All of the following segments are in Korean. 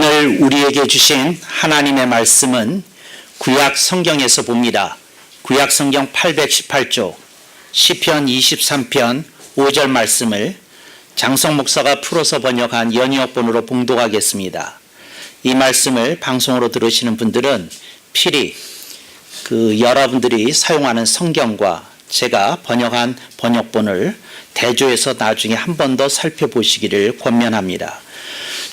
오늘 우리에게 주신 하나님의 말씀은 구약 성경에서 봅니다. 구약 성경 818쪽 시편 23편 5절 말씀을 장성 목사가 풀어서 번역한 연이어본으로 봉독하겠습니다. 이 말씀을 방송으로 들으시는 분들은 필히 여러분들이 사용하는 성경과 제가 번역한 번역본을 대조해서 나중에 한 번 더 살펴보시기를 권면합니다.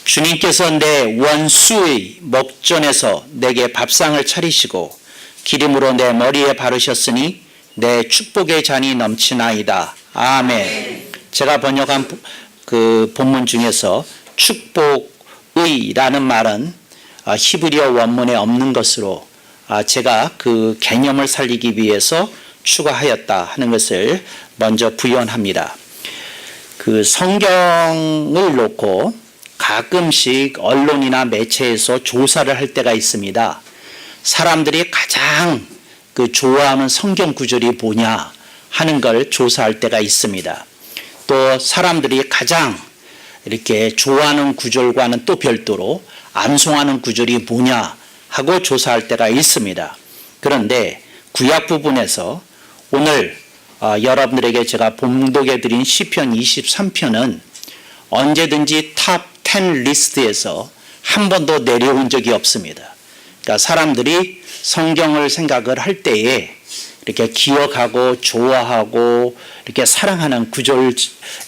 주님께서 내 원수의 목전에서 내게 밥상을 차리시고 기름으로 내 머리에 바르셨으니 내 축복의 잔이 넘치나이다. 아멘. 제가 번역한 그 본문 중에서 축복의라는 말은 히브리어 원문에 없는 것으로 제가 그 개념을 살리기 위해서 추가하였다 하는 것을 먼저 부연합니다. 그 성경을 놓고 가끔씩 언론이나 매체에서 조사를 할 때가 있습니다. 사람들이 가장 좋아하는 성경 구절이 뭐냐 하는 걸 조사할 때가 있습니다. 또 사람들이 가장 이렇게 좋아하는 구절과는 또 별도로 암송하는 구절이 뭐냐 하고 조사할 때가 있습니다. 그런데 구약 부분에서 오늘 여러분들에게 제가 봉독해 드린 시편 23편은 언제든지 탑 10 리스트에서 한 번도 내려온 적이 없습니다. 그러니까 사람들이 성경을 생각을 할 때에 이렇게 기억하고 좋아하고 이렇게 사랑하는 구절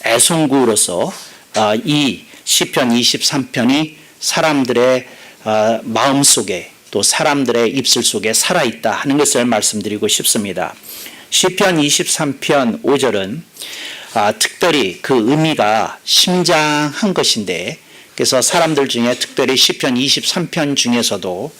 애송구로서 이 시편 23편이 사람들의 마음속에 또 사람들의 입술 속에 살아있다 하는 것을 말씀드리고 싶습니다. 시편 23편 5절은 특별히 그 의미가 심장한 것인데, 그래서 사람들 중에 특별히 시편 23편 중에서도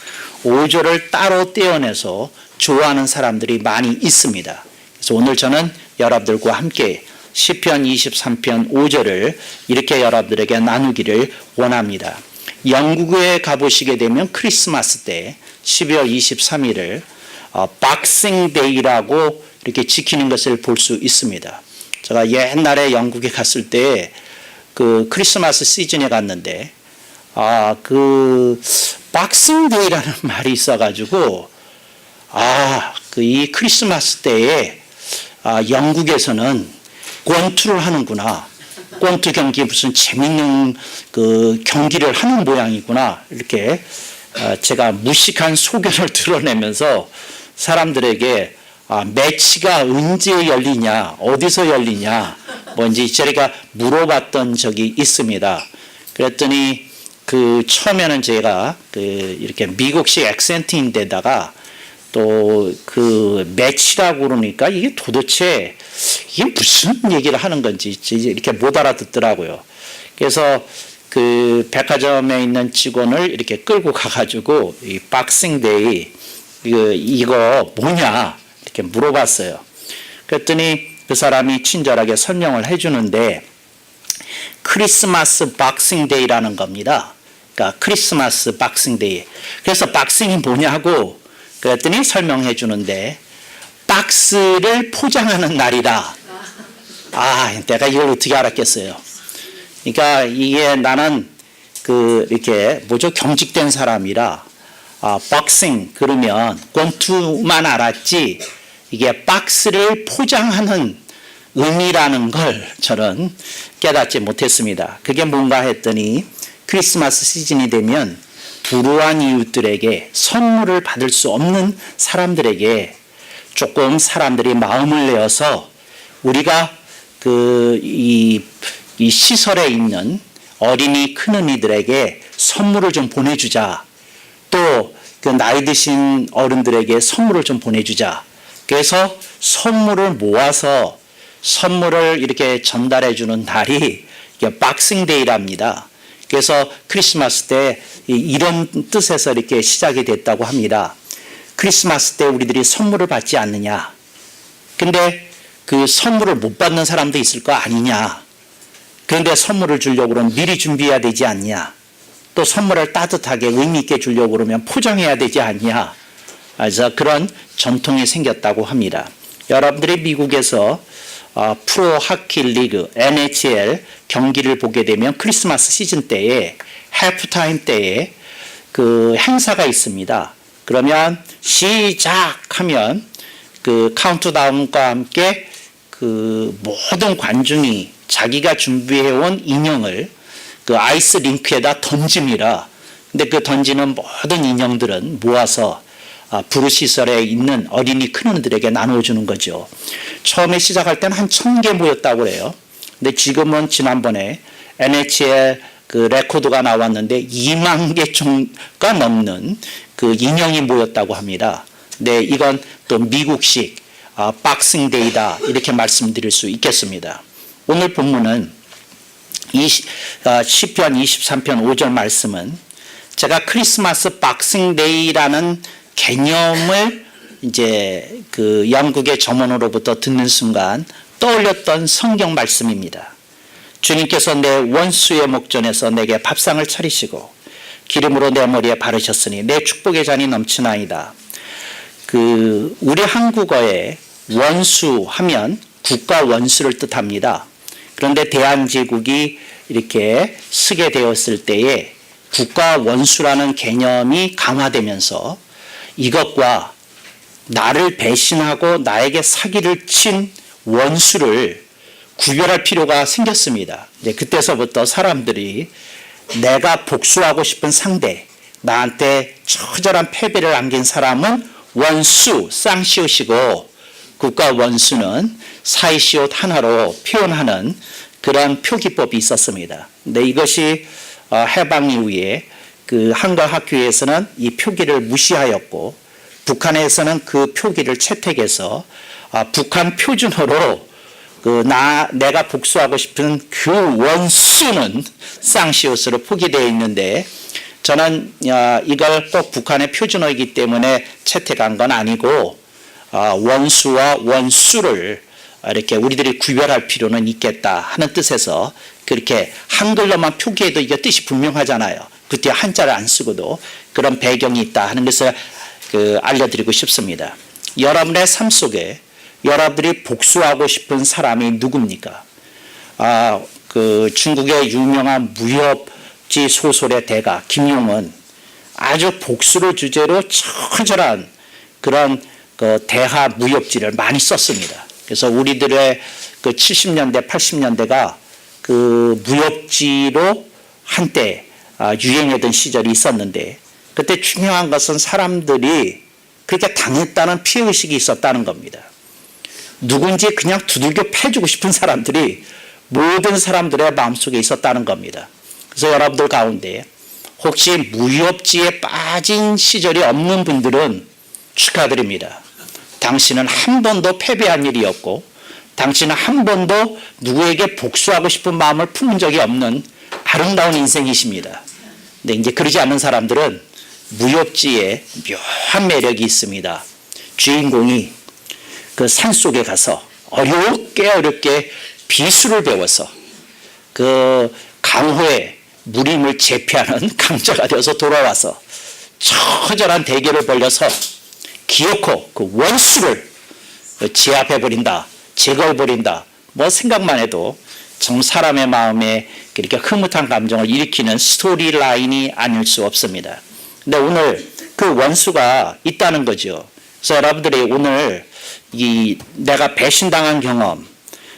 5절을 따로 떼어내서 좋아하는 사람들이 많이 있습니다. 그래서 오늘 저는 여러분들과 함께 시편 23편 5절을 이렇게 여러분들에게 나누기를 원합니다. 영국에 가보시게 되면 크리스마스 때 12월 23일을 박싱 데이라고 이렇게 지키는 것을 볼 수 있습니다. 제가 옛날에 영국에 갔을 때 그 크리스마스 시즌에 갔는데 그 박싱 데이라는 말이 있어가지고 이 크리스마스 때에 영국에서는 권투를 하는구나, 권투 경기 무슨 재밌는 그 경기를 하는 모양이구나, 이렇게 제가 무식한 소견을 드러내면서 사람들에게 매치가 언제 열리냐, 어디서 열리냐, 뭔지 제가 물어봤던 적이 있습니다. 그랬더니 처음에는 제가 이렇게 미국식 액센트인데다가 또 매치라고 그러니까 이게 도대체 이게 무슨 얘기를 하는 건지 이렇게 못 알아듣더라고요. 그래서 백화점에 있는 직원을 이렇게 끌고 가가지고 이 박싱데이 이거 뭐냐 이렇게 물어봤어요. 그랬더니 그 사람이 친절하게 설명을 해주는데 크리스마스 박싱데이라는 겁니다. 그러니까 크리스마스 박싱데이. 그래서 박싱이 뭐냐고 그랬더니 설명해 주는데 박스를 포장하는 날이다. 내가 이걸 어떻게 알았겠어요. 그러니까 이게 나는 이렇게 경직된 사람이라 박싱 그러면 권투만 알았지 이게 박스를 포장하는 의미라는 걸 저는 깨닫지 못했습니다. 그게 뭔가 했더니 크리스마스 시즌이 되면 불우한 이웃들에게 선물을 받을 수 없는 사람들에게 조금 사람들이 마음을 내어서 우리가 이 시설에 있는 어린이 큰언니들에게 선물을 좀 보내주자. 또 나이 드신 어른들에게 선물을 좀 보내주자. 그래서 선물을 모아서 선물을 이렇게 전달해 주는 날이 박싱데이랍니다. 그래서 크리스마스 때 이런 뜻에서 이렇게 시작이 됐다고 합니다. 크리스마스 때 우리들이 선물을 받지 않느냐. 근데 그 선물을 못 받는 사람도 있을 거 아니냐. 그런데 선물을 주려고 그러면 미리 준비해야 되지 않냐. 또 선물을 따뜻하게 의미 있게 주려고 그러면 포장해야 되지 않냐. 그래서 그런 전통이 생겼다고 합니다. 여러분들이 미국에서 프로 하키 리그 NHL 경기를 보게 되면 크리스마스 시즌 때에 할프타임 때에 그 행사가 있습니다. 그러면 시작하면 그 카운트다운과 함께 그 모든 관중이 자기가 준비해온 인형을 그 아이스 링크에다 던집니다. 근데 그 던지는 모든 인형들은 모아서 부르시설에 있는 어린이 큰어른들에게 나눠주는 거죠. 처음에 시작할 때는 한 1000개 모였다고 그래요. 근데 지금은 지난번에 NHL 그 레코드가 나왔는데 2만 개가 넘는 그 인형이 모였다고 합니다. 근데 이건 또 미국식 박싱데이다 이렇게 말씀드릴 수 있겠습니다. 오늘 본문은 시편 23편 5절 말씀은 제가 크리스마스 박싱데이라는 개념을 이제 그 영국의 점원으로부터 듣는 순간 떠올렸던 성경 말씀입니다. 주님께서 내 원수의 목전에서 내게 밥상을 차리시고 기름으로 내 머리에 바르셨으니 내 축복의 잔이 넘치나이다. 그 우리 한국어에 원수 하면 국가 원수를 뜻합니다. 그런데 대한제국이 이렇게 쓰게 되었을 때에 국가 원수라는 개념이 강화되면서 이것과 나를 배신하고 나에게 사기를 친 원수를 구별할 필요가 생겼습니다. 이제 그때서부터 사람들이 내가 복수하고 싶은 상대, 나한테 처절한 패배를 안긴 사람은 원수, 쌍시옷이고 국가 원수는 사이시옷 하나로 표현하는 그런 표기법이 있었습니다. 근데 이것이 해방 이후에 그 한글 학교에서는 이 표기를 무시하였고 북한에서는 그 표기를 채택해서 북한 표준어로 내가 복수하고 싶은 그 원수는 쌍시옷으로 표기되어 있는데 저는 이걸 꼭 북한의 표준어이기 때문에 채택한 건 아니고 원수와 원수를 이렇게 우리들이 구별할 필요는 있겠다 하는 뜻에서 그렇게 한글로만 표기해도 이게 뜻이 분명하잖아요. 그 뒤에 한자를 안 쓰고도 그런 배경이 있다 하는 것을 알려드리고 싶습니다. 여러분의 삶 속에 여러분들이 복수하고 싶은 사람이 누굽니까? 그 중국의 유명한 무협지 소설의 대가 김용은 아주 복수를 주제로 처절한 그런 그 대하 무협지를 많이 썼습니다. 그래서 우리들의 그 70년대, 80년대가 그 무협지로 한때 유행하던 시절이 있었는데 그때 중요한 것은 사람들이 그렇게 당했다는 피해의식이 있었다는 겁니다. 누군지 그냥 두들겨 패주고 싶은 사람들이 모든 사람들의 마음속에 있었다는 겁니다. 그래서 여러분들 가운데 혹시 무협지에 빠진 시절이 없는 분들은 축하드립니다. 당신은 한 번도 패배한 일이 없고 당신은 한 번도 누구에게 복수하고 싶은 마음을 품은 적이 없는 아름다운 인생이십니다. 근데 이제 그러지 않는 사람들은 무협지에 묘한 매력이 있습니다. 주인공이 그 산속에 가서 어렵게 비수를 배워서 그 강호의 무림을 제패하는 강자가 되어서 돌아와서 처절한 대결을 벌여서 기어코 그 원수를 제압해버린다, 제거해버린다. 뭐 생각만 해도 정 사람의 마음에 그렇게 흐뭇한 감정을 일으키는 스토리 라인이 아닐 수 없습니다. 근데 오늘 그 원수가 있다는 거죠. 그래서 여러분들이 오늘 내가 배신당한 경험,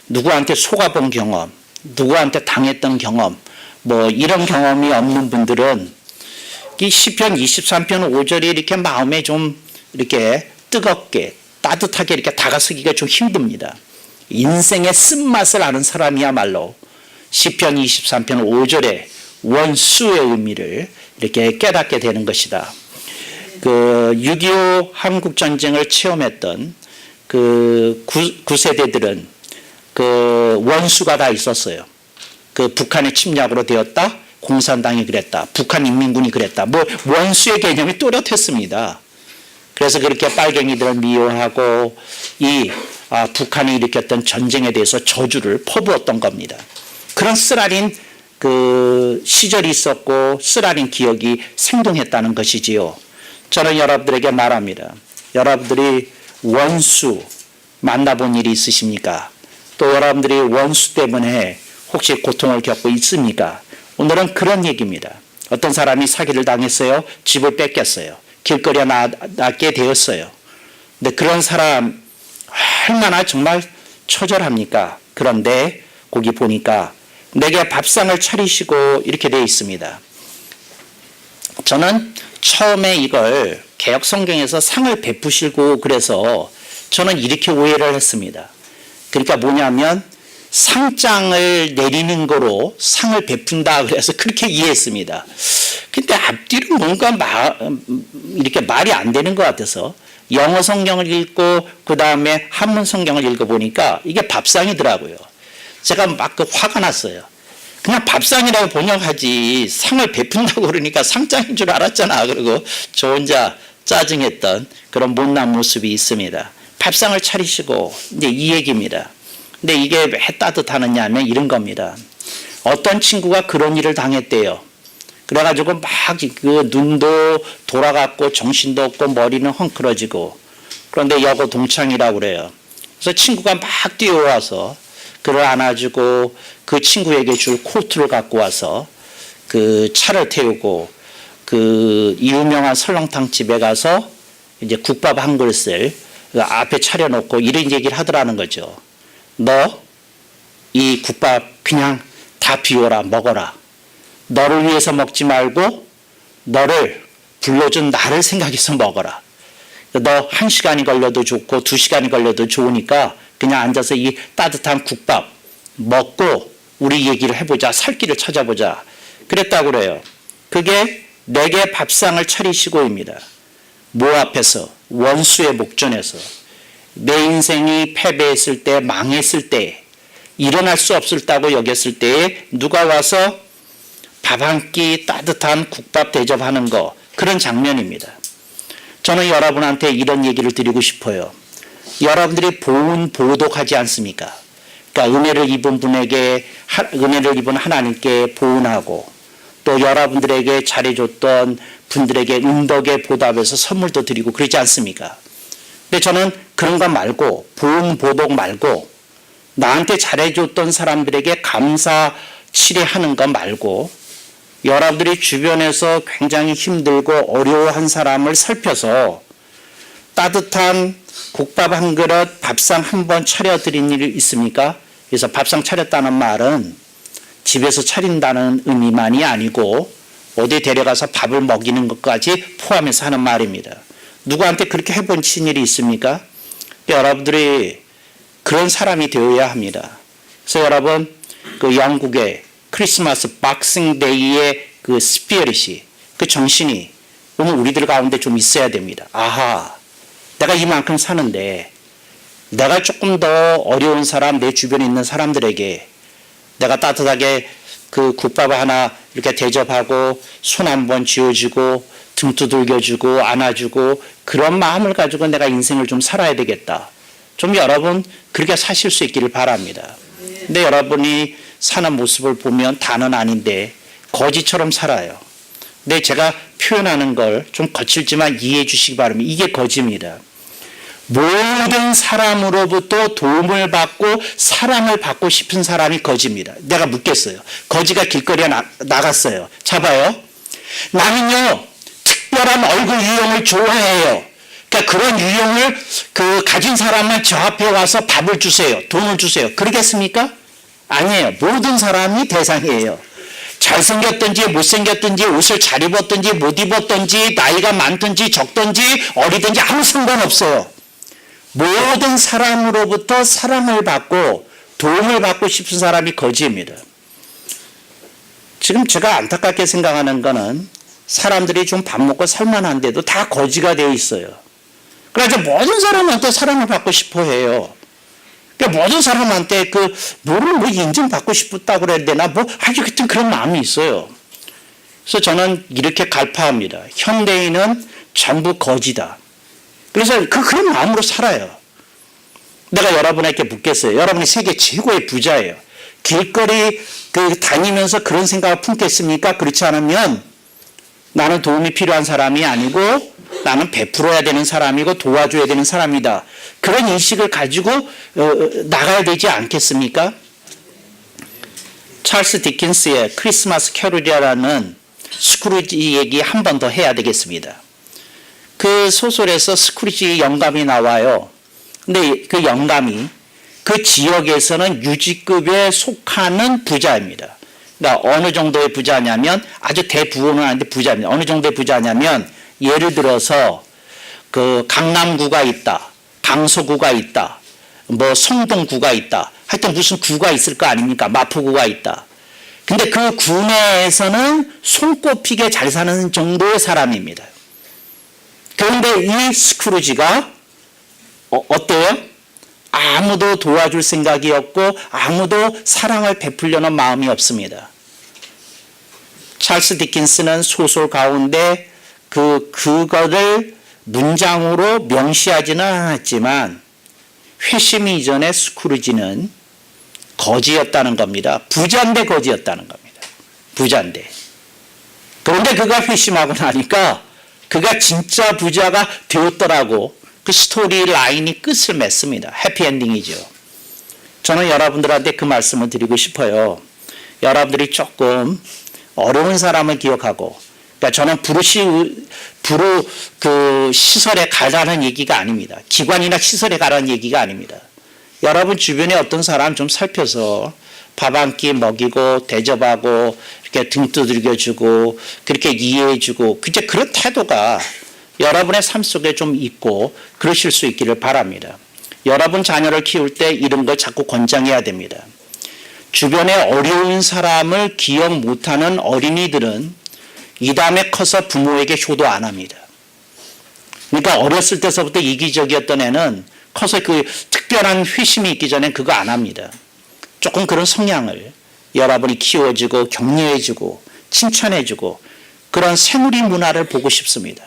누구한테 속아본 경험, 누구한테 당했던 경험, 뭐 이런 경험이 없는 분들은 이 시편 23편 5절이 이렇게 마음에 좀 이렇게 뜨겁게 따뜻하게 이렇게 다가서기가 좀 힘듭니다. 인생의 쓴맛을 아는 사람이야말로 시편 23편 5절의 원수의 의미를 이렇게 깨닫게 되는 것이다. 그 6.25 한국전쟁을 체험했던 그 9세대들은 그 원수가 다 있었어요. 그 북한의 침략으로 되었다. 공산당이 그랬다. 북한 인민군이 그랬다. 뭐 원수의 개념이 또렷했습니다. 그래서 그렇게 빨갱이들을 미워하고 북한이 일으켰던 전쟁에 대해서 저주를 퍼부었던 겁니다. 그런 쓰라린 그 시절이 있었고 쓰라린 기억이 생동했다는 것이지요. 저는 여러분들에게 말합니다. 여러분들이 원수 만나본 일이 있으십니까? 또 여러분들이 원수 때문에 혹시 고통을 겪고 있습니까? 오늘은 그런 얘기입니다. 어떤 사람이 사기를 당했어요. 집을 뺏겼어요. 길거리에 낫게 되었어요. 근데 그런 사람 얼마나 정말 처절합니까? 그런데 거기 보니까 내게 밥상을 차리시고 이렇게 되어 있습니다. 저는 처음에 이걸 개역 성경에서 상을 베푸시고 그래서 저는 이렇게 오해를 했습니다. 그러니까 뭐냐면 상장을 내리는 거로 상을 베푼다 그래서 그렇게 이해했습니다. 근데 앞뒤로 뭔가 이렇게 말이 안 되는 것 같아서 영어 성경을 읽고 그 다음에 한문 성경을 읽어보니까 이게 밥상이더라고요. 제가 막 화가 났어요. 그냥 밥상이라고 번역하지 상을 베푼다고 그러니까 상장인 줄 알았잖아. 그리고 저 혼자 짜증했던 그런 못난 모습이 있습니다. 밥상을 차리시고 이제 이 얘기입니다. 근데 이게 왜 따뜻하느냐 하면 이런 겁니다. 어떤 친구가 그런 일을 당했대요. 그래가지고 막 그 눈도 돌아갔고 정신도 없고 머리는 헝클어지고 그런데 여고 동창이라고 그래요. 그래서 친구가 막 뛰어와서 그를 안아주고 그 친구에게 줄 코트를 갖고 와서 그 차를 태우고 그 유명한 설렁탕 집에 가서 이제 국밥 한 그릇을 그 앞에 차려놓고 이런 얘기를 하더라는 거죠. 너 이 국밥 그냥 다 비워라 먹어라. 너를 위해서 먹지 말고 너를 불러준 나를 생각해서 먹어라. 너 1시간이 걸려도 좋고 2시간이 걸려도 좋으니까 그냥 앉아서 이 따뜻한 국밥 먹고 우리 얘기를 해보자. 살 길을 찾아보자. 그랬다고 그래요. 그게 내게 밥상을 차리시고입니다. 뭐 앞에서? 원수의 목전에서. 내 인생이 패배했을 때, 망했을 때, 일어날 수 없었다고 여겼을 때에 누가 와서 밥 한 끼 따뜻한 국밥 대접하는 거, 그런 장면입니다. 저는 여러분한테 이런 얘기를 드리고 싶어요. 여러분들이 보독하지 않습니까? 그러니까 은혜를 입은 분에게, 은혜를 입은 하나님께 보은하고 또 여러분들에게 잘해줬던 분들에게 은덕에 보답해서 선물도 드리고 그러지 않습니까? 근데 저는 그런 것 말고, 보독 말고 나한테 잘해줬던 사람들에게 감사 치례하는 것 말고 여러분들이 주변에서 굉장히 힘들고 어려워한 사람을 살펴서 따뜻한 국밥 한 그릇, 밥상 한 번 차려드린 일이 있습니까? 그래서 밥상 차렸다는 말은 집에서 차린다는 의미만이 아니고 어디 데려가서 밥을 먹이는 것까지 포함해서 하는 말입니다. 누구한테 그렇게 해본 일이 있습니까? 여러분들이 그런 사람이 되어야 합니다. 그래서 여러분 그 영국의 크리스마스 박싱데이의 그 스피릿이, 그 정신이 오늘 우리들 가운데 좀 있어야 됩니다. 아하, 내가 이만큼 사는데 내가 조금 더 어려운 사람, 내 주변에 있는 사람들에게 내가 따뜻하게 그 국밥 하나 이렇게 대접하고 손 한번 쥐어주고 등 두들겨주고 안아주고 그런 마음을 가지고 내가 인생을 좀 살아야 되겠다. 좀 여러분 그렇게 사실 수 있기를 바랍니다. 근데 여러분이 사는 모습을 보면 다는 아닌데 거지처럼 살아요. 근데 제가 표현하는 걸 좀 거칠지만 이해해 주시기 바랍니다. 이게 거지입니다. 모든 사람으로부터 도움을 받고 사랑을 받고 싶은 사람이 거지입니다. 내가 묻겠어요. 거지가 길거리에 나갔어요. 잡아요. 나는요 특별한 얼굴 유형을 좋아해요. 그러니까 그런 유형을 가진 사람은 저 앞에 와서 밥을 주세요. 돈을 주세요. 그러겠습니까? 아니에요. 모든 사람이 대상이에요. 잘생겼든지 못생겼든지 옷을 잘 입었든지 못 입었든지 나이가 많든지 적든지 어리든지 아무 상관없어요. 모든 사람으로부터 사랑을 받고 도움을 받고 싶은 사람이 거지입니다. 지금 제가 안타깝게 생각하는 거는 사람들이 좀 밥 먹고 살만한데도 다 거지가 되어 있어요. 그래서 모든 사람한테 사랑을 받고 싶어 해요. 그러니까 모든 사람한테 뭐를 인정받고 싶다고 그래야 되나 하여튼 그런 마음이 있어요. 그래서 저는 이렇게 갈파합니다. 현대인은 전부 거지다. 그래서 그런 마음으로 살아요. 내가 여러분에게 묻겠어요. 여러분이 세계 최고의 부자예요. 길거리 다니면서 그런 생각을 품겠습니까? 그렇지 않으면 나는 도움이 필요한 사람이 아니고 나는 베풀어야 되는 사람이고 도와줘야 되는 사람이다. 그런 인식을 가지고 나가야 되지 않겠습니까? 찰스 디킨스의 크리스마스 캐롤이라는 스크루지 얘기 한 번 더 해야 되겠습니다. 그 소설에서 스크루지 영감이 나와요. 근데 그 영감이 그 지역에서는 유지급에 속하는 부자입니다. 그러니까 어느 정도의 부자냐면 아주 대부호는 아닌데 부자입니다. 어느 정도의 부자냐면 예를 들어서 그 강남구가 있다, 강서구가 있다, 뭐 성동구가 있다. 하여튼 무슨 구가 있을 거 아닙니까? 마포구가 있다. 근데 그 구 내에서는 손꼽히게 잘 사는 정도의 사람입니다. 그런데 이 스크루지가 어때요? 아무도 도와줄 생각이 없고 아무도 사랑을 베풀려는 마음이 없습니다. 찰스 디킨스는 소설 가운데 그거를 문장으로 명시하지는 않았지만 회심 이전의 스크루지는 거지였다는 겁니다. 부자인데 거지였다는 겁니다. 부자인데. 그런데 그가 회심하고 나니까 그가 진짜 부자가 되었더라고. 그 스토리 라인이 끝을 맺습니다. 해피엔딩이죠. 저는 여러분들한테 그 말씀을 드리고 싶어요. 여러분들이 조금 어려운 사람을 기억하고, 그러니까 저는 부르 그 시설에 가라는 얘기가 아닙니다. 기관이나 시설에 가라는 얘기가 아닙니다. 여러분 주변에 어떤 사람 좀 살펴서 밥 한 끼 먹이고 대접하고 이렇게 등 두들겨주고 그렇게 이해해주고 이제 그런 태도가 여러분의 삶 속에 좀 있고 그러실 수 있기를 바랍니다. 여러분 자녀를 키울 때 이런 걸 자꾸 권장해야 됩니다. 주변에 어려운 사람을 기억 못하는 어린이들은 이 다음에 커서 부모에게 효도 안 합니다. 그러니까 어렸을 때서부터 이기적이었던 애는 커서 그 특별한 회심이 있기 전에 그거 안 합니다. 조금 그런 성향을 여러분이 키워주고 격려해주고 칭찬해주고 그런 새누리 문화를 보고 싶습니다.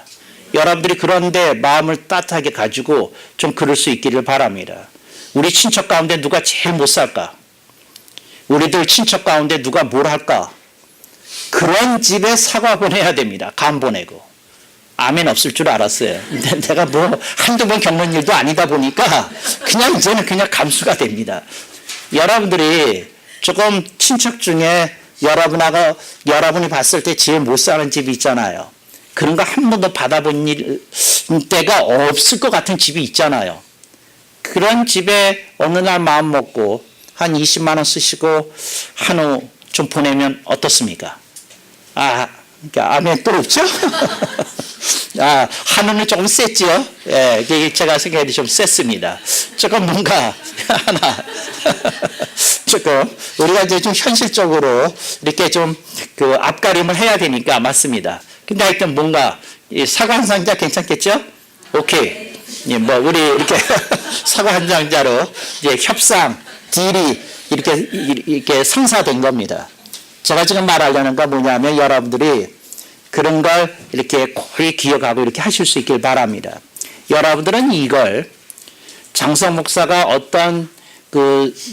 여러분들이 그런데 마음을 따뜻하게 가지고 좀 그럴 수 있기를 바랍니다. 우리 친척 가운데 누가 제일 못 살까? 우리들 친척 가운데 누가 뭘 할까? 그런 집에 사과 보내야 됩니다. 감 보내고. 아멘 없을 줄 알았어요. 근데 내가 뭐 한두 번 겪는 일도 아니다 보니까 그냥 이제는 그냥 감수가 됩니다. 여러분들이 조금 친척 중에 여러분이 봤을 때 제일 못 사는 집이 있잖아요. 그런 거 한 번도 받아본 때가 없을 것 같은 집이 있잖아요. 그런 집에 어느 날 마음 먹고 한 20만 원 쓰시고 한우 좀 보내면 어떻습니까? 아멘 또 없죠? 한우는 조금 셌지요? 예, 제가 생각해도 좀 셌습니다. 조금 뭔가, 조금, 우리가 이제 좀 현실적으로 이렇게 좀 그 앞가림을 해야 되니까 맞습니다. 근데 하여튼 뭔가, 사과 한 상자 괜찮겠죠? 오케이. 예, 뭐, 우리 이렇게 사과 한 상자로 이제 협상, 딜이 이렇게 성사된 겁니다. 제가 지금 말하려는 건 뭐냐면 여러분들이 그런 걸 이렇게 고이 기억하고 이렇게 하실 수 있길 바랍니다. 여러분들은 이걸 장성 목사가 어떤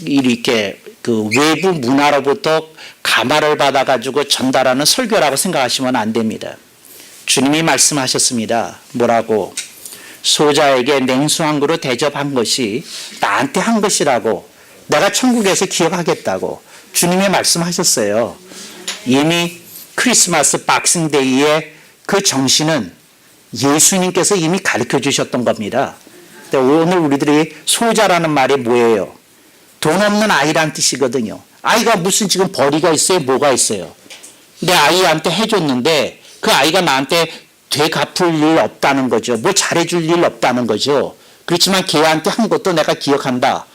이렇게 외부 문화로부터 감화를 받아가지고 전달하는 설교라고 생각하시면 안 됩니다. 주님이 말씀하셨습니다. 뭐라고? 소자에게 냉수 한 그릇 대접한 것이 나한테 한 것이라고 내가 천국에서 기억하겠다고 주님이 말씀하셨어요. 이미 크리스마스 박싱데이의 그 정신은 예수님께서 이미 가르쳐 주셨던 겁니다. 오늘 우리들이 소자라는 말이 뭐예요? 돈 없는 아이란 뜻이거든요. 아이가 무슨 지금 벌이가 있어요? 뭐가 있어요? 내 아이한테 해줬는데 그 아이가 나한테 되갚을 일 없다는 거죠. 뭐 잘해줄 일 없다는 거죠. 그렇지만 걔한테 한 것도 내가 기억한다.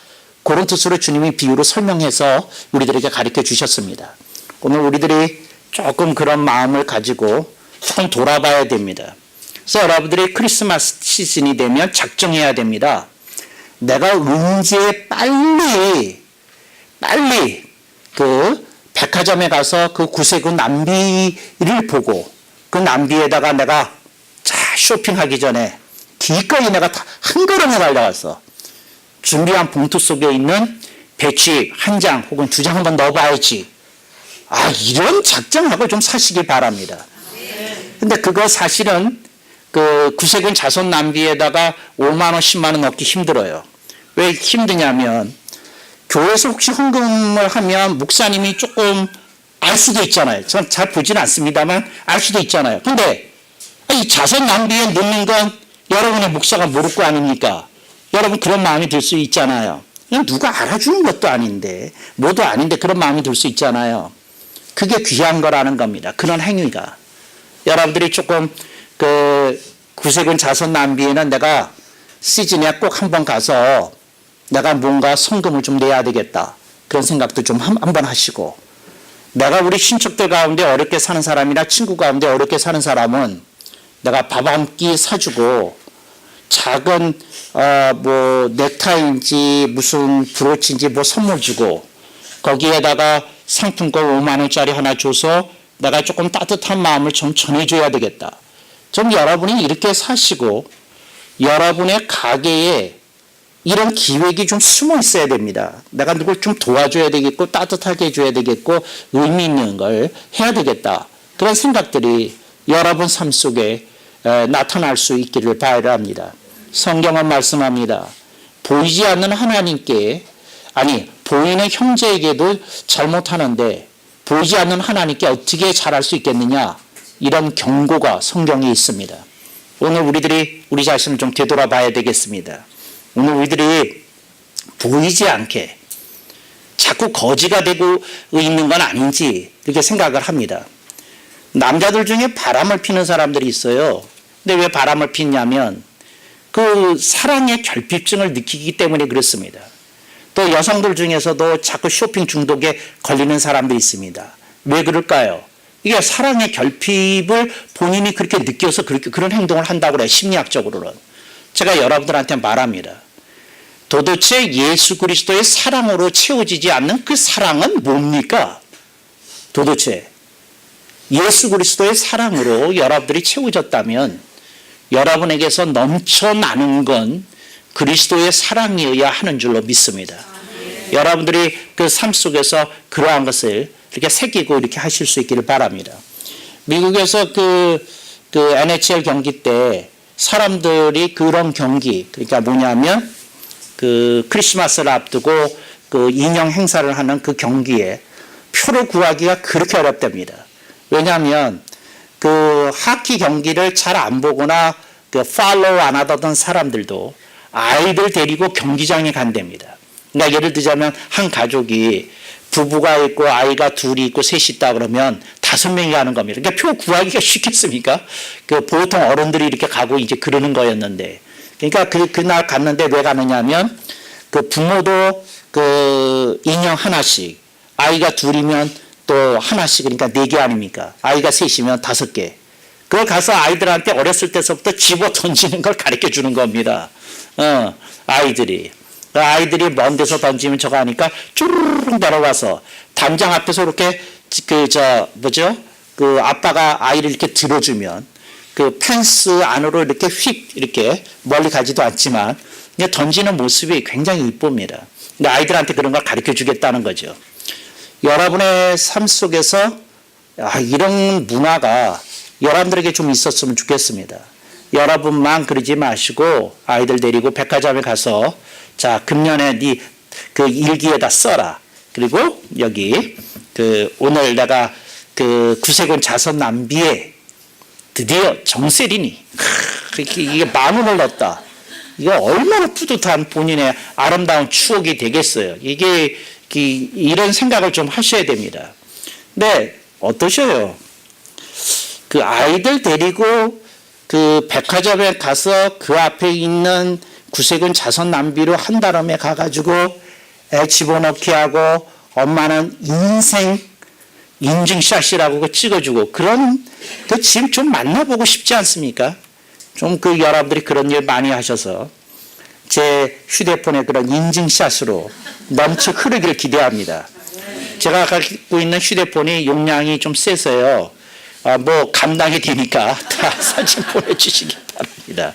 그런 뜻으로 주님이 비유로 설명해서 우리들에게 가르쳐 주셨습니다. 오늘 우리들이 조금 그런 마음을 가지고 조금 돌아봐야 됩니다. 그래서 여러분들이 크리스마스 시즌이 되면 작정해야 됩니다. 내가 언제 빨리 그 백화점에 가서 그 구세군 남비를 보고 그 남비에다가 내가 쇼핑하기 전에 기꺼이 내가 한 걸음에 달려가서 준비한 봉투 속에 있는 배추잎 한 장 혹은 두 장 한번 넣어봐야지. 이런 작정하고 좀 사시기 바랍니다. 근데 그거 사실은 그 구세군 자손 낭비에다가 5만 원, 10만 원 넣기 힘들어요. 왜 힘드냐면 교회에서 혹시 헌금을 하면 목사님이 조금 알 수도 있잖아요. 전 잘 보진 않습니다만 알 수도 있잖아요. 근데 이 자선 낭비에 넣는 건 여러분의 목사가 모를 거 아닙니까? 여러분 그런 마음이 들 수 있잖아요. 그냥 누가 알아주는 것도 아닌데 뭐도 아닌데 그런 마음이 들 수 있잖아요. 그게 귀한 거라는 겁니다. 그런 행위가. 여러분들이 조금 그 구세군 자선 낭비에는 내가 시즌에 꼭 한번 가서 내가 뭔가 성금을 좀 내야 되겠다. 그런 생각도 좀 한번 하시고, 내가 우리 친척들 가운데 어렵게 사는 사람이나 친구 가운데 어렵게 사는 사람은 내가 밥 한 끼 사주고 작은 뭐 넥타이인지 무슨 브로치인지 뭐 선물 주고 거기에다가 상품권 5만 원짜리 하나 줘서 내가 조금 따뜻한 마음을 좀 전해줘야 되겠다. 좀 여러분이 이렇게 사시고 여러분의 가게에 이런 기획이 좀 숨어 있어야 됩니다. 내가 누굴 좀 도와줘야 되겠고 따뜻하게 해줘야 되겠고 의미 있는 걸 해야 되겠다. 그런 생각들이 여러분 삶 속에 나타날 수 있기를 바랍니다. 성경은 말씀합니다. 보이지 않는 하나님께, 아니 보이는 형제에게도 잘못하는데 보이지 않는 하나님께 어떻게 잘할 수 있겠느냐, 이런 경고가 성경에 있습니다. 오늘 우리들이 우리 자신을 좀 되돌아봐야 되겠습니다. 오늘 우리들이 보이지 않게 자꾸 거지가 되고 있는 건 아닌지 이렇게 생각을 합니다. 남자들 중에 바람을 피는 사람들이 있어요. 근데 왜 바람을 피냐면 그 사랑의 결핍증을 느끼기 때문에 그렇습니다. 또 여성들 중에서도 자꾸 쇼핑 중독에 걸리는 사람들이 있습니다. 왜 그럴까요? 이게 사랑의 결핍을 본인이 그렇게 느껴서 그런 행동을 한다고 그래요. 심리학적으로는. 제가 여러분들한테 말합니다. 도대체 예수 그리스도의 사랑으로 채워지지 않는 그 사랑은 뭡니까? 도대체 예수 그리스도의 사랑으로 여러분들이 채워졌다면 여러분에게서 넘쳐나는 건 그리스도의 사랑이어야 하는 줄로 믿습니다. 여러분들이 그 삶 속에서 그러한 것을 이렇게 새기고 이렇게 하실 수 있기를 바랍니다. 미국에서 그 NHL 경기 때 사람들이 그런 경기, 그러니까 뭐냐면 그 크리스마스를 앞두고 그 인형 행사를 하는 그 경기에 표를 구하기가 그렇게 어렵답니다. 왜냐하면 그 하키 경기를 잘 안 보거나 그 팔로우 안 하던 사람들도 아이들 데리고 경기장에 간답니다. 그러니까 예를 들자면 한 가족이 부부가 있고 아이가 둘이 있고 셋이 있다 그러면 5명이 가는 겁니다. 그러니까 표 구하기가 쉽겠습니까? 그 보통 어른들이 이렇게 가고 이제 그러는 거였는데, 그러니까 그날 갔는데 왜 가느냐면 그 부모도 그 인형 하나씩, 아이가 둘이면 또 하나씩, 그러니까 4개 아닙니까? 아이가 셋이면 5개. 그걸 가서 아이들한테 어렸을 때서부터 집어 던지는 걸 가르쳐 주는 겁니다. 아이들이 먼 데서 던지면 저거 하니까 쭈르륵 내려와서 담장 앞에서 이렇게 그 아빠가 아이를 이렇게 들어주면 그 펜스 안으로 이렇게 휙 이렇게 멀리 가지도 않지만 그냥 던지는 모습이 굉장히 이쁩니다. 근데 아이들한테 그런 걸 가르쳐 주겠다는 거죠. 여러분의 삶 속에서 이런 문화가 여러분들에게 좀 있었으면 좋겠습니다. 여러분만 그러지 마시고 아이들 데리고 백화점에 가서 자, 금년에 네 그 일기에다 써라. 그리고 여기 그 오늘 내가 그 구세군 자선 낭비에 드디어 정세리니 이게 10,000원을 넣었다. 이게 얼마나 뿌듯한 본인의 아름다운 추억이 되겠어요. 이게 이런 생각을 좀 하셔야 됩니다. 근데 어떠셔요? 그 아이들 데리고 그 백화점에 가서 그 앞에 있는 구세군 자선 낭비로 한 다음에 가가지고 애 집어넣기 하고 엄마는 인생 인증샷이라고 그거 찍어주고 그런 그 지금 좀 만나보고 싶지 않습니까? 좀 그 여러분들이 그런 일 많이 하셔서 제 휴대폰에 그런 인증샷으로 넘쳐 흐르기를 기대합니다. 제가 갖고 있는 휴대폰이 용량이 좀 세서요. 뭐 감당이 되니까 다 사진 보내주시기 바랍니다.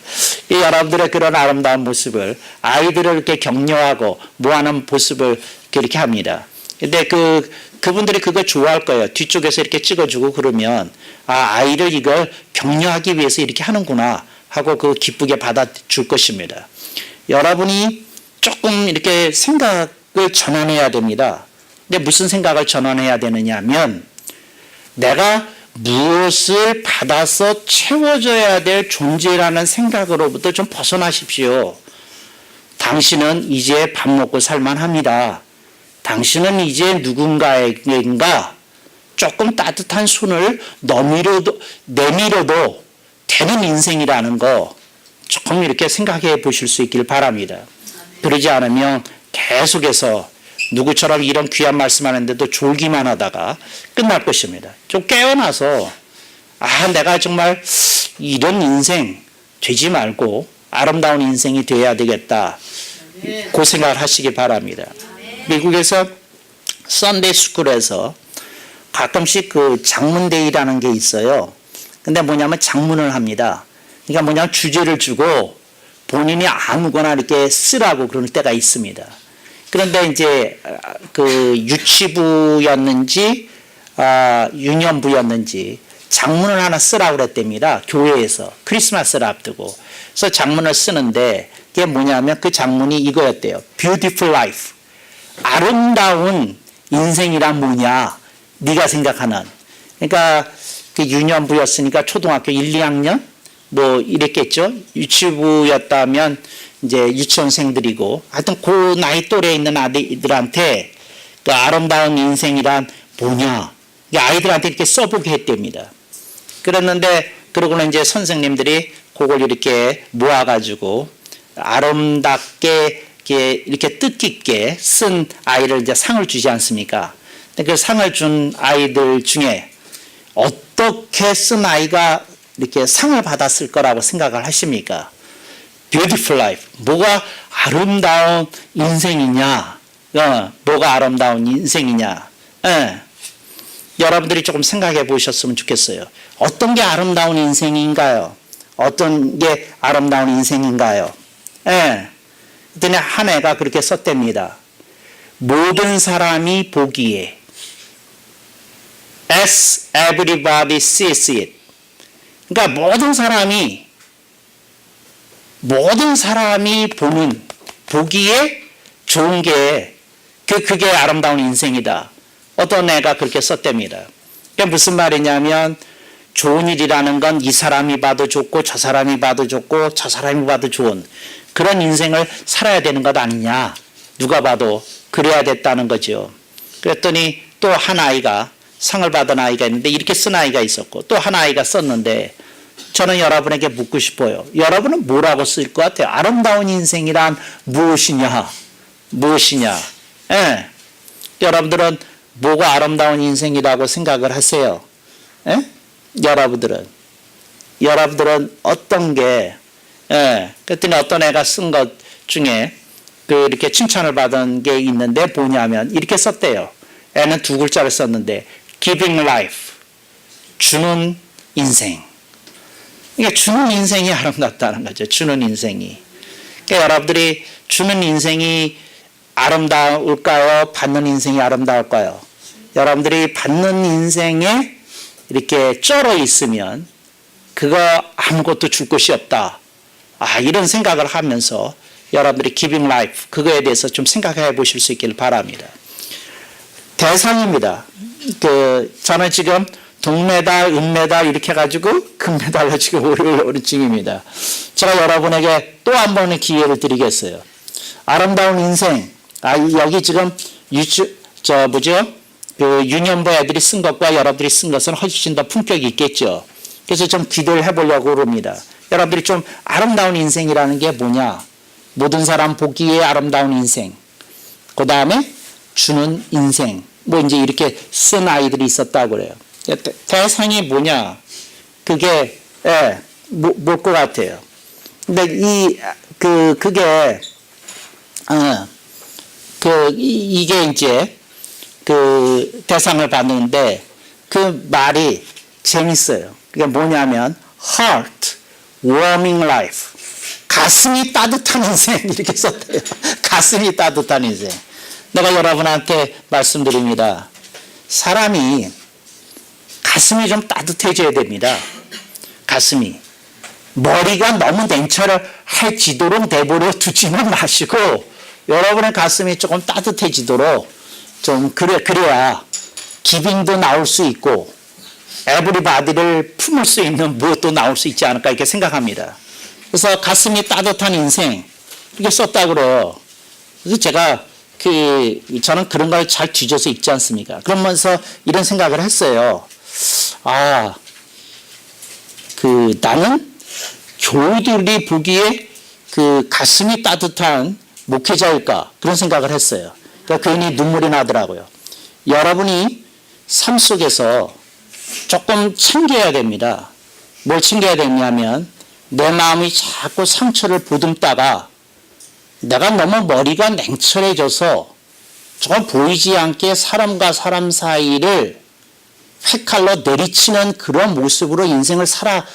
이 여러분들의 그런 아름다운 모습을 아이들을 이렇게 격려하고 모아놓은 모습을 이렇게 합니다. 근데 그분들이 그거 좋아할 거예요. 뒤쪽에서 이렇게 찍어주고 그러면 아이를 이걸 격려하기 위해서 이렇게 하는구나 하고 그 기쁘게 받아줄 것입니다. 여러분이 조금 이렇게 생각을 전환해야 됩니다. 근데 무슨 생각을 전환해야 되느냐 하면 내가 무엇을 받아서 채워져야 될 존재라는 생각으로부터 좀 벗어나십시오. 당신은 이제 밥 먹고 살만합니다. 당신은 이제 누군가에겐가 조금 따뜻한 손을 내밀어도 되는 인생이라는 거 조금 이렇게 생각해 보실 수 있길 바랍니다. 그러지 않으면 계속해서 누구처럼 이런 귀한 말씀하는데도 졸기만 하다가 끝날 것입니다. 좀 깨어나서 내가 정말 이런 인생 되지 말고 아름다운 인생이 되어야 되겠다. 그 생각을 하시기 바랍니다. 미국에서 썬데이 스쿨에서 가끔씩 그 장문데이라는 게 있어요. 근데 뭐냐면 장문을 합니다. 그러니까 뭐냐면 주제를 주고 본인이 아무거나 이렇게 쓰라고 그럴 때가 있습니다. 그런데 이제 그 유치부였는지 유년부였는지 장문을 하나 쓰라고 그랬답니다. 교회에서 크리스마스를 앞두고. 그래서 장문을 쓰는데 그게 뭐냐면 그 장문이 이거였대요. Beautiful life. 아름다운 인생이란 뭐냐? 네가 생각하는. 그러니까 그 유년부였으니까 초등학교 1, 2학년 뭐 이랬겠죠. 유치부였다면 이제 유치원생들이고 하여튼 그 나이 또래에 있는 아이들한테 그 아름다운 인생이란 뭐냐? 아이들한테 이렇게 써보게 했답니다. 그랬는데 그러고는 이제 선생님들이 그걸 이렇게 모아가지고 아름답게 이렇게 뜻깊게 쓴 아이를 이제 상을 주지 않습니까? 그 상을 준 아이들 중에 어떻게 쓴 아이가 이렇게 상을 받았을 거라고 생각을 하십니까? Beautiful life. 뭐가 아름다운 인생이냐? 뭐가 아름다운 인생이냐? 여러분들이 조금 생각해 보셨으면 좋겠어요. 어떤 게 아름다운 인생인가요? 어떤 게 아름다운 인생인가요? 그랬더니 한 애가 그렇게 썼답니다. 모든 사람이 보기에 as everybody sees it. 그러니까 모든 사람이 보기에 좋은 게 그게 아름다운 인생이다. 어떤 애가 그렇게 썼답니다. 그게 무슨 말이냐면 좋은 일이라는 건 이 사람이 봐도 좋고 저 사람이 봐도 좋고 저 사람이 봐도 좋은 그런 인생을 살아야 되는 것 아니냐. 누가 봐도 그래야 됐다는 거죠. 그랬더니 또 한 아이가 상을 받은 아이가 있는데 이렇게 쓴 아이가 있었고 또 한 아이가 썼는데 저는 여러분에게 묻고 싶어요. 여러분은 뭐라고 쓸 것 같아요? 아름다운 인생이란 무엇이냐? 여러분들은 뭐가 아름다운 인생이라고 생각을 하세요? 여러분들은 어떤 게 그랬더니 어떤 애가 쓴 것 중에 이렇게 칭찬을 받은 게 있는데 뭐냐면 이렇게 썼대요. 애는 두 글자를 썼는데 giving life. 주는 인생. 그러니까 주는 인생이 아름답다는 거죠. 주는 인생이. 그러니까 여러분들이 주는 인생이 아름다울까요? 받는 인생이 아름다울까요? 여러분들이 받는 인생에 이렇게 쩔어 있으면 그거 아무것도 줄 것이 없다. 이런 생각을 하면서 여러분들이 giving life 그거에 대해서 좀 생각해 보실 수 있기를 바랍니다. 대상입니다. 저는 지금 동메달, 은메달 이렇게 해가지고 금메달로 지금 오르는 중입니다. 제가 여러분에게 또 한 번의 기회를 드리겠어요. 아름다운 인생. 여기 지금 유년부 애들이 쓴 것과 여러분들이 쓴 것은 훨씬 더 품격이 있겠죠. 그래서 좀 기도를 해보려고 합니다. 여러분들이 좀 아름다운 인생이라는 게 뭐냐? 모든 사람 보기에 아름다운 인생. 그 다음에 주는 인생. 이제 이렇게 쓴 아이들이 있었다고 그래요. 대상이 뭐냐? 그게, 뭘 것 같아요. 근데 이게 이제 대상을 받는데 그 말이 재밌어요. 그게 뭐냐면 heart warming life. 가슴이 따뜻한 인생 이렇게 썼대요. 가슴이 따뜻한 인생. 내가 여러분한테 말씀드립니다. 사람이 가슴이 좀 따뜻해져야 됩니다. 가슴이. 머리가 너무 냉철할지도록 내버려 두지는 마시고 여러분의 가슴이 조금 따뜻해지도록 좀 그래야 기빙도 나올 수 있고 에브리바디를 품을 수 있는 무엇도 나올 수 있지 않을까 이렇게 생각합니다. 그래서 가슴이 따뜻한 인생 이렇게 썼다 그래요. 그래서 제가 저는 그런 걸 잘 뒤져서 읽지 않습니까? 그러면서 이런 생각을 했어요. 나는 교우들이 보기에 가슴이 따뜻한 목회자일까? 그런 생각을 했어요. 그러니까 괜히 눈물이 나더라고요. 여러분이 삶 속에서 조금 챙겨야 됩니다. 뭘 챙겨야 되냐면 내 마음이 자꾸 상처를 보듬다가 내가 너무 머리가 냉철해져서 조금 보이지 않게 사람과 사람 사이를 휘칼로 내리치는 그런 모습으로 인생을 살아가는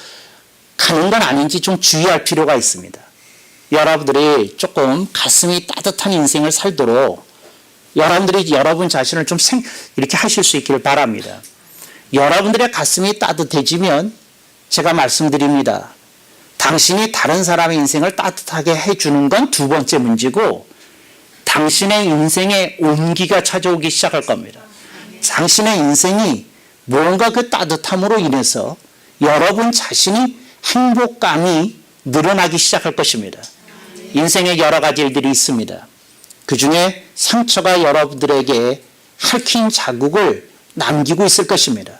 건 아닌지 좀 주의할 필요가 있습니다. 여러분들이 조금 가슴이 따뜻한 인생을 살도록 여러분들이 여러분 자신을 좀 이렇게 하실 수 있기를 바랍니다. 여러분들의 가슴이 따뜻해지면 제가 말씀드립니다. 당신이 다른 사람의 인생을 따뜻하게 해주는 건 두 번째 문제고 당신의 인생에 온기가 찾아오기 시작할 겁니다. 당신의 인생이 뭔가 그 따뜻함으로 인해서 여러분 자신이 행복감이 늘어나기 시작할 것입니다. 인생에 여러 가지 일들이 있습니다. 그 중에 상처가 여러분들에게 핥힌 자국을 남기고 있을 것입니다.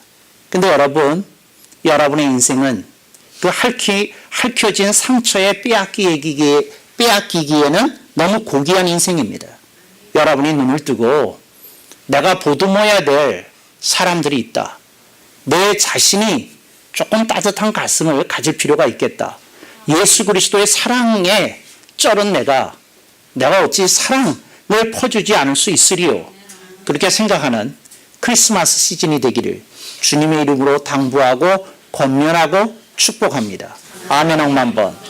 근데 여러분의 인생은 그 핥혀진 상처에 빼앗기기에는 너무 고귀한 인생입니다. 여러분이 눈을 뜨고 내가 보듬어야 될 사람들이 있다. 내 자신이 조금 따뜻한 가슴을 가질 필요가 있겠다. 예수 그리스도의 사랑에 쩔은 내가 어찌 사랑을 퍼주지 않을 수 있으리요. 그렇게 생각하는 크리스마스 시즌이 되기를 주님의 이름으로 당부하고 권면하고 축복합니다. 아멘 억만 번.